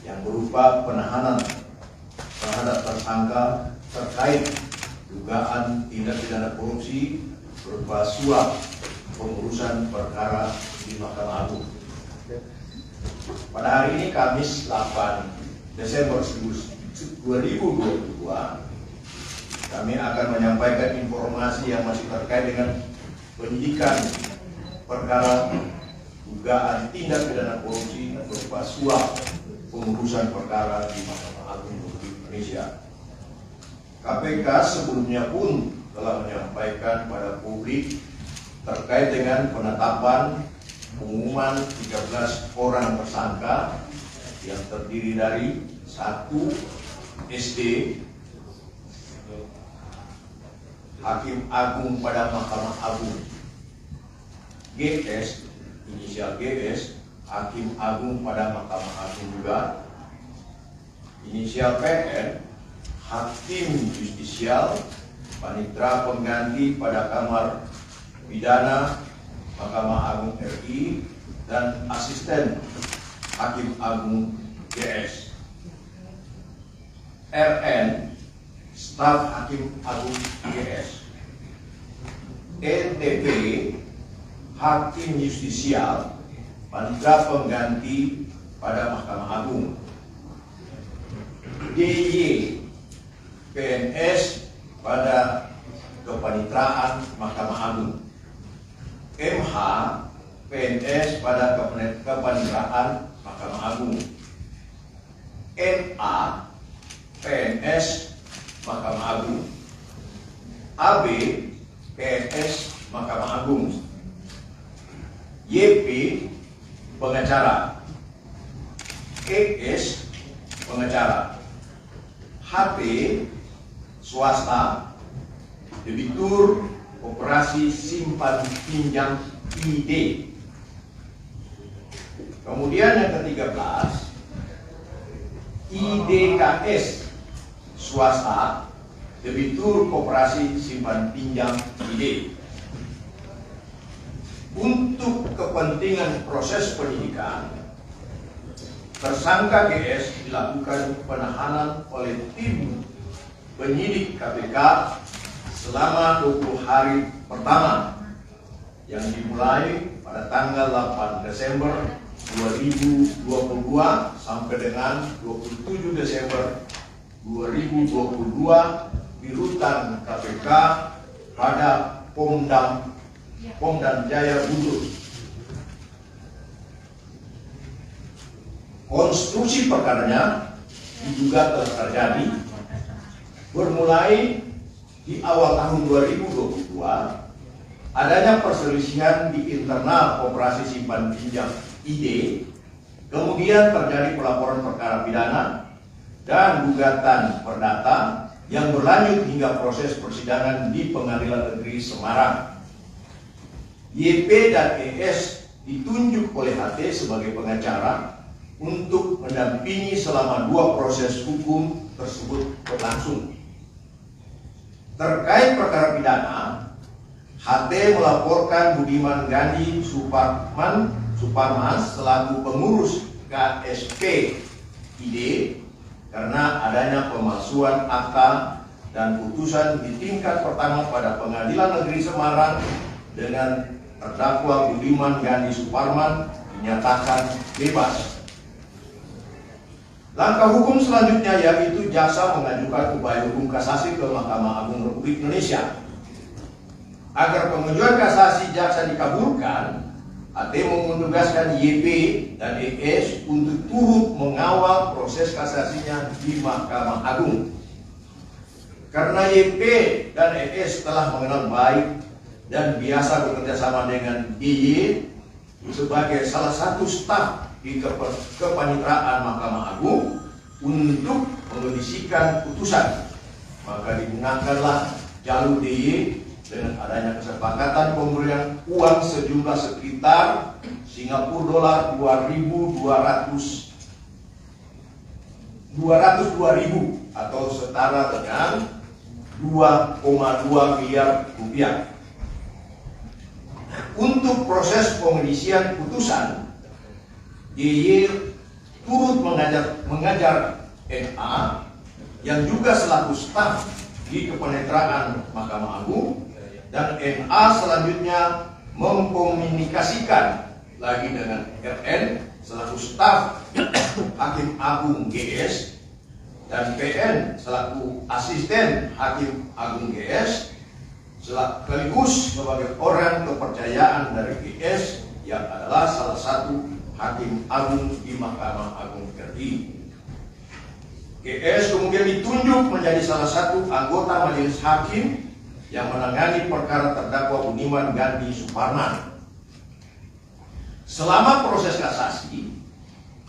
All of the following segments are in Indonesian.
yang berupa penahanan terhadap tersangka terkait dugaan tindak pidana korupsi berupa suap pengurusan perkara di Mahkamah Agung. Pada hari ini Kamis 8 Desember 2022, kami akan menyampaikan informasi yang masih terkait dengan penyidikan perkara dugaan tindak pidana korupsi berupa suap pengurusan perkara di Mahkamah Agung Republik Indonesia. KPK sebelumnya pun telah menyampaikan pada publik terkait dengan penetapan pengumuman 13 orang tersangka yang terdiri dari 1 SD, Hakim Agung pada Mahkamah Agung, GS, inisial GS, Hakim Agung pada Mahkamah Agung juga, inisial PN, Hakim Justisial, Panitra Pengganti pada Kamar Pidana Mahkamah Agung RI, dan Asisten Hakim Agung GS. RN, Staf Hakim Agung GS. ETP, Hakim Justisial, Panitra Pengganti pada Mahkamah Agung. DY, PNS pada Kepanitraan Mahkamah Agung. MH, PNS pada Kepanitraan Mahkamah Agung. NA, PNS Mahkamah Agung. AB, PNS Mahkamah Agung. YP, pengacara. ES, pengacara. HT, swasta, debitur operasi simpan pinjam ID. Kemudian yang ke-13, IDKS, swasta, debitur operasi simpan pinjam ID. Untuk kepentingan proses penyidikan, tersangka GS dilakukan penahanan oleh tim penyidik KPK selama 20 hari pertama yang dimulai pada tanggal 8 Desember 2022 sampai dengan 27 Desember 2022 di rutan KPK pada Pom dan Jaya Buntu. Konstruksi perkaranya diduga telah terjadi bermulai di awal tahun 2022, adanya perselisihan di internal operasi simpan pinjam ID, kemudian terjadi pelaporan perkara pidana dan gugatan perdata yang berlanjut hingga proses persidangan di Pengadilan Negeri Semarang. YP dan ES ditunjuk oleh HT sebagai pengacara untuk mendampingi selama 2 proses hukum tersebut berlangsung. Terkait perkara pidana, HT melaporkan Budiman Gandhi Suparman selaku pengurus KSP ID karena adanya pemalsuan akta dan putusan di tingkat pertama pada Pengadilan Negeri Semarang dengan terdakwa Budiman Gandhi Suparman dinyatakan bebas. Langkah hukum selanjutnya yaitu jaksa mengajukan upaya hukum kasasi ke Mahkamah Agung Republik Indonesia. Agar pengajuan kasasi jaksa dikabulkan, HT menugaskan YP dan ES untuk turut mengawal proses kasasinya di Mahkamah Agung. Karena YP dan ES telah mengenal baik dan biasa bekerjasama dengan DY sebagai salah satu staf di Kepanitraan Mahkamah Agung untuk mengondisikan putusan, maka digunakanlah jalur DY dengan adanya kesepakatan pemberian uang sejumlah sekitar Singapura dolar 202.000 atau setara dengan 2,2 miliar rupiah. Untuk proses pengisian putusan, DY turut pengajar NA yang juga selaku staf di Kepenetraan Mahkamah Agung, dan NA selanjutnya mengkomunikasikan lagi dengan RN selaku staf Hakim Agung GS, dan PN selaku asisten Hakim Agung GS, sekaligus sebagai orang kepercayaan dari GS yang adalah salah satu Hakim Agung di Mahkamah Agung RI. GS kemudian ditunjuk menjadi salah satu anggota majelis hakim yang menangani perkara terdakwa Budiman Gandhi Suparman. Selama proses kasasi,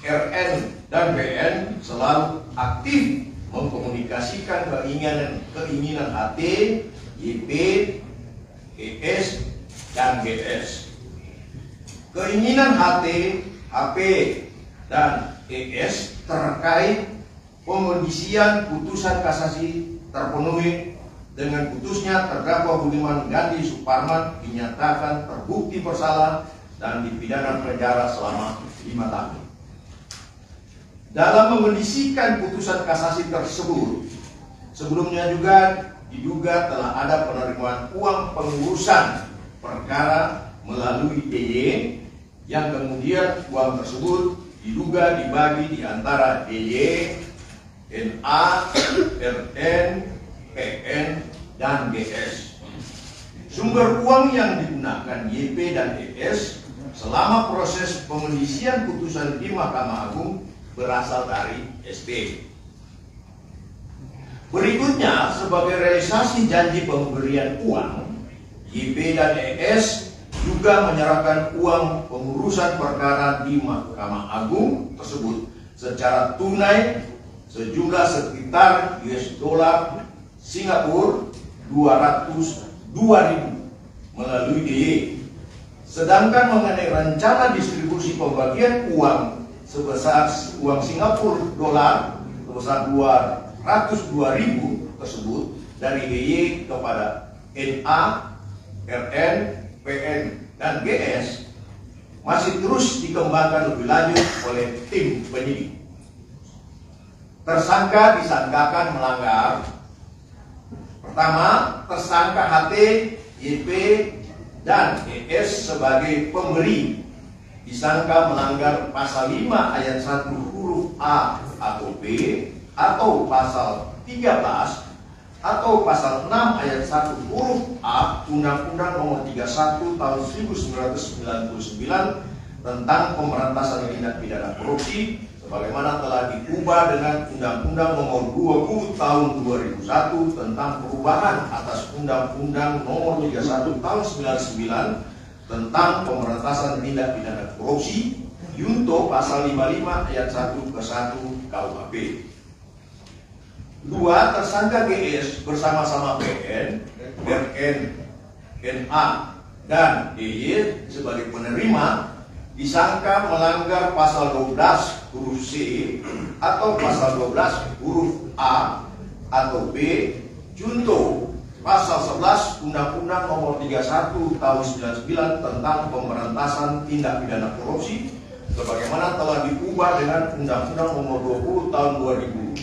RN dan BN selalu aktif mengkomunikasikan keinginan HT, YP, ES, dan GS. Keinginan HT, HP, dan ES terkait pengkondisian putusan kasasi terpenuhi dengan putusnya terdakwa Budiman Gandhi Suparman dinyatakan terbukti bersalah dan dipidana penjara selama 5 tahun. Dalam mengkondisikan putusan kasasi tersebut, sebelumnya juga diduga telah ada penerimaan uang pengurusan perkara melalui DY, yang kemudian uang tersebut diduga dibagi di antara DY, NA, RN, PN, dan GS. Sumber uang yang digunakan YP dan ES selama proses pengkondisian putusan di Mahkamah Agung berasal dari ST. Berikutnya, sebagai realisasi janji pemberian uang, YP dan ES juga menyerahkan uang pengurusan perkara di Mahkamah Agung tersebut secara tunai sejumlah sekitar US dollar Singapura 202.000 melalui DY. Sedangkan mengenai rencana distribusi pembagian uang sebesar uang Singapura dolar sebesar 202.000 tersebut dari DY kepada NA, RN, PN, dan GS masih terus dikembangkan lebih lanjut oleh tim penyidik. Tersangka disangkakan melanggar: pertama, tersangka HT, YP, dan ES sebagai pemberi disangka melanggar pasal 5 ayat 1 huruf A atau B, atau pasal 13 atau pasal 6 ayat 1 huruf A Undang-Undang Nomor 31 Tahun 1999 tentang pemberantasan tindak pidana korupsi, sebagaimana telah diubah dengan Undang-Undang Nomor 20 Tahun 2001 tentang perubahan atas Undang-Undang Nomor 31 Tahun 99 tentang pemberantasan tindak pidana korupsi, junto pasal 55 ayat 1 ke 1 KUHP. Dua, tersangka GS bersama-sama PN, RN, NA, dan DY sebagai penerima disangka melanggar pasal 12 huruf C atau pasal 12 huruf A atau B, junto pasal 11 Undang-Undang Nomor 31 Tahun 99 tentang pemberantasan tindak pidana korupsi, sebagaimana telah diubah dengan Undang-Undang Nomor 20 Tahun 2001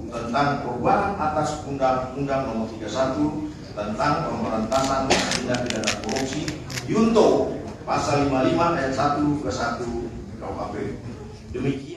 tentang perubahan atas Undang-Undang Nomor 31 tentang pemberantasan tindak pidana korupsi, junto pasal 55 ayat 1 ke 1 KUHP. Demikian.